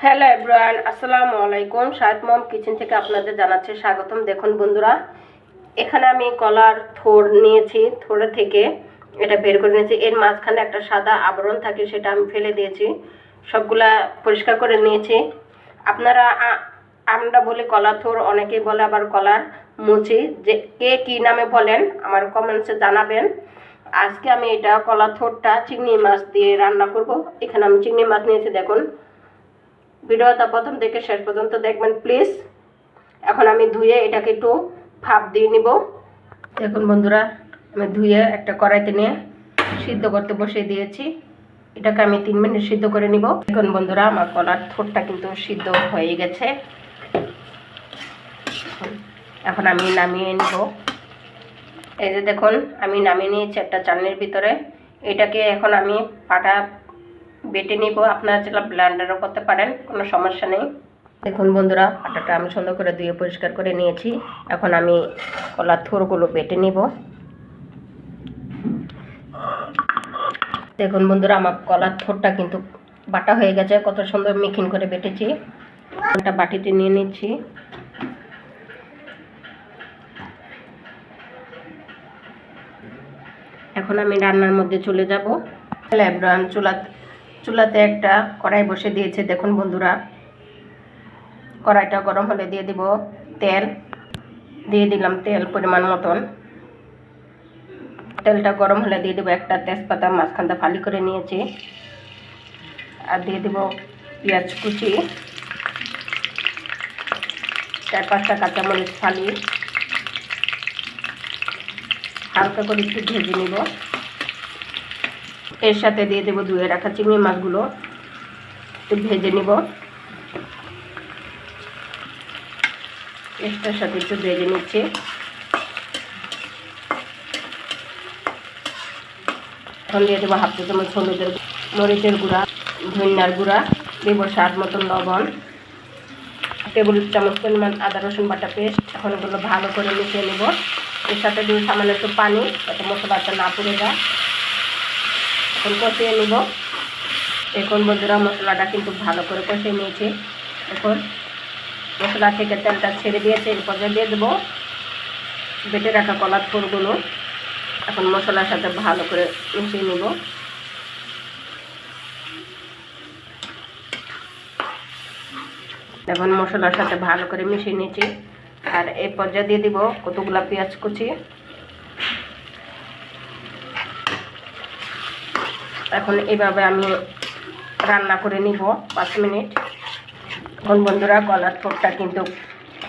Hello everyone, আসসালামু আলাইকুম। শাহেদ মম kitchen থেকে আপনাদের জানাচ্ছি স্বাগতম। দেখুন বন্ধুরা, এখানে আমি কলার থোড় নিয়েছি, থোড়ে থেকে এটা বের করে নিয়েছি। এর মাঝখানে একটা সাদা আবরণ থাকে, সেটা আমি ফেলে দিয়েছি। সবগুলা পরিষ্কার করে নিয়েছি। আপনারা আমরা বলি কলার থোড়, অনেকেই বলে আবার কলার মুচি। যে কে কী নামে বলেন আমার কমেন্টসে জানাবেন। আজকে আমি এটা কলার থোড়টা চিংড়ি মাছ দিয়ে রান্না করব। এখানে আমি চিংড়ি মাছ নিয়েছি। দেখুন, ভিডিওটা প্রথম থেকে শেষ পর্যন্ত দেখবেন প্লিজ। এখন আমি ধুয়ে এটাকে একটু ভাপ দিয়ে নিব। দেখুন বন্ধুরা, আমি ধুয়ে একটা কড়াইতে নিয়ে সিদ্ধ করতে বসিয়ে দিয়েছি। এটাকে আমি 3 মিনিট সিদ্ধ করে নিব। দেখুন বন্ধুরা, আমার কলার থোড়টা কিন্তু সিদ্ধ হয়ে গেছে। এখন আমি নামিয়ে নিব। এই যে দেখুন, আমি নামিয়ে নিয়েছি একটা চালনির ভিতরে। এটাকে এখন আমি পাটা বেটে নিব। আপনারা যেটা ব্লেন্ডারও করতে পারেন, কোনো সমস্যা নেই। দেখুন বন্ধুরা, আটাটা আমি সুন্দর করে ধুয়ে পরিষ্কার করে নিয়েছি। এখন আমি কলার থোড়গুলো বেটে নিব। দেখুন বন্ধুরা, আমার কলার থোড়টা কিন্তু বাটা হয়ে গেছে। কত সুন্দর মিহিন করে বেটেছি। একটা বাটিতে নিয়ে নিচ্ছি। এখন আমি রান্নার মধ্যে চলে যাব। চুলাতে একটা কড়াই বসে দিয়েছে। দেখুন বন্ধুরা, কড়াইটা গরম হলে দিয়ে দিব তেল। দিয়ে দিলাম তেল পরিমাণ মতন। তেলটা গরম হলে দিয়ে দেবো একটা তেজপাতা মাঝখানটা ফালি করে নিয়েছি। আর দিয়ে দেব পেঁয়াজ কুচি, 4-5টা কাঁচামরিচ ফালি। হালকা করে একটু ভেজে নিব। এর সাথে দিয়ে দেবো ধুয়ে রাখা চিংড়ি মাছগুলো, একটু ভেজে নিব। পেস্টের সাথে একটু ভেজে নিচ্ছি। এখন দিয়ে দেবো 1/2 চামচ হলুদের, মরিচের গুঁড়া, ধনিয়ার গুঁড়া, দেবো স্বাদ মতন লবণ, টেবিল চামচ পরিমাণ আদা রসুন বাটা পেস্ট। এখন এগুলো ভালো করে মিশিয়ে নেব। এর সাথে দিয়ে সামান্য একটু পানি, যাতে মশলাটা না পুড়ে যায়। এখন কষিয়ে নিব। এখন বন্ধুরা, মশলাটা কিন্তু ভালো করে কষিয়ে নিয়েছি। এখন মশলা থেকে তেলটা ছেড়ে দিয়েছে। এর পর্যায়ে দিয়ে দেবো বেটে রাখা কলার থোড়গুলো। এখন মশলার সাথে ভালো করে মিশিয়ে নিব। এখন মশলার সাথে ভালো করে মিশিয়ে নিয়েছি। আর এই পর্যায়ে দিয়ে দিব কতগুলা পেঁয়াজ কুচি। এখন এইভাবে আমি রান্না করে নিব 5 মিনিট। এখন বন্ধুরা, কলার থোড়টা কিন্তু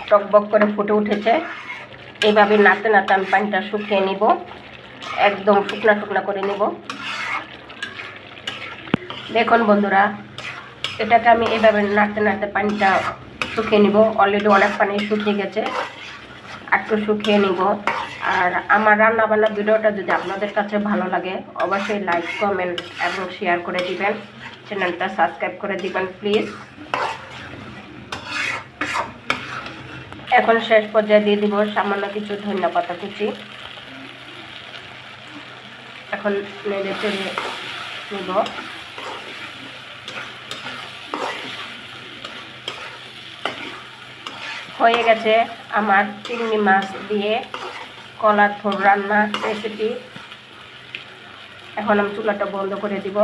টকবক করে ফুটে উঠেছে। এইভাবে নাড়তে নাড়তে আমি পানিটা শুকিয়ে নিব, একদম শুকনা শুকনা করে নিব। দেখুন বন্ধুরা, এটাকে আমি এইভাবে নাড়তে নাড়তে পানিটা শুকিয়ে নিব। অলরেডি অনেক পানি শুকিয়ে গেছে, একটু শুকিয়ে নিব। আর আমার রান্নাবান্না ভিডিওটা যদি আপনাদের কাছে ভালো লাগে, অবশ্যই লাইক, কমেন্ট এবং শেয়ার করে দিবেন। চ্যানেলটা সাবস্ক্রাইব করে দিবেন প্লিজ। এখন শেষ পর্যায়ে দিয়ে দিব সামান্য কিছু ধনিয়া পাতা কুচি। এখন নেড়ে চেড়ে নিব। হয়ে গেছে আমার চিংড়ি মাছ দিয়ে কলার থোড় রান্না রেসিপি। এখন আমি চুলাটা বন্ধ করে দিব।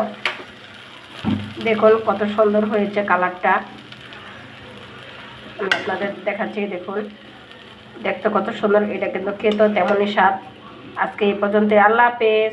দেখুন কত সুন্দর হয়েছে কালারটা। আমি আপনাদের দেখাচ্ছি। দেখুন, দেখতে কত সুন্দর। এটা কিন্তু খেতেও তেমনই স্বাদ। আজকে এই পর্যন্ত। আল্লাহ হাফেজ।